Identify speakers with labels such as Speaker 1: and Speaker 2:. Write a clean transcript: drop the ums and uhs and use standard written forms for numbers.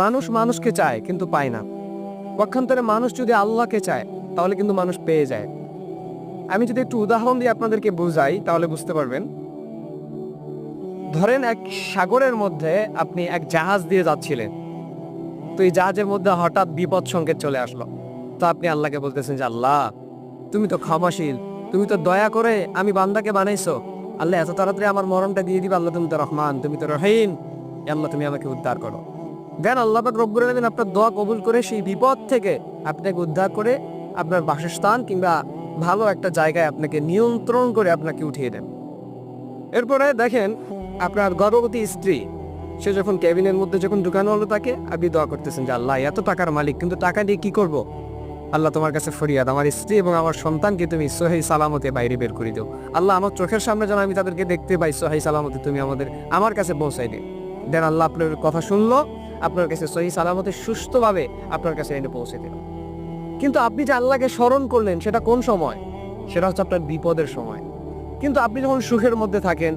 Speaker 1: মানুষ মানুষকে চায় কিন্তু পায় না। পক্ষান্তরে মানুষ যদি আল্লাহকে চায় তাহলে কিন্তু মানুষ পেয়ে যায়। আমি যদি একটু উদাহরণ দিয়ে আপনাদেরকে বোঝাই তাহলে বুঝতে পারবেন। ধরেন এক সাগরের মধ্যে আপনি এক জাহাজ দিয়ে যাচ্ছিলেন, তো এই জাহাজের মধ্যে হঠাৎ বিপদ সংকেত চলে আসলো। তো আপনি আল্লাহকে বলতেছেন যে আল্লাহ তুমি তো ক্ষমাশীল, তুমি তো দয়া করে আমি বান্দাকে বানাইছো, আল্লাহ এত তাড়াতাড়ি আমার মরণটা দিয়ে দিবা, আল্লাহ তুমি তো রহমান, তুমি তো রহিম, আল্লাহ তুমি আমাকে উদ্ধার করো। দেন আল্লাহ পাক রব্বুল আলামিন আপনার দোয়া কবুল করে সেই বিপদ থেকে আপনাকে উদ্ধার করে আপনার বাসস্থান কিংবা ভালো একটা জায়গায় আপনাকে নিয়ন্ত্রণ করে আপনাকে উঠিয়ে দেন। এরপরে দেখেন আপনার গর্ভবতী স্ত্রী, সে যখন ক্যাবিনের মধ্যে যখন ঢুকানো হলো তাকে, আপনি দোয়া করতেছেন যে আল্লাহ এত টাকার মালিক, কিন্তু টাকা দিয়ে কি করব? আল্লাহ তোমার কাছে ফরিয়াদ, আমার স্ত্রী এবং আমার সন্তানকে তুমি সহি সালামতে বাইরে বের করে দিও। আল্লাহ আমার চোখের সামনে যেন আমি তাদেরকে দেখতে পাই সহি সালামতে, তুমি আমার কাছে পৌঁছাই দিও। দেন আল্লাহ আপনার কথা শুনলো, আপনার কাছে সহি সালামতে সুস্থভাবে আপনার কাছে এনে পৌঁছে দিল। কিন্তু আপনি যে আল্লাহকে স্মরণ করলেন সেটা কোন সময়? সেটা হচ্ছে আপনার বিপদের সময়। কিন্তু আপনি যখন সুখের মধ্যে থাকেন,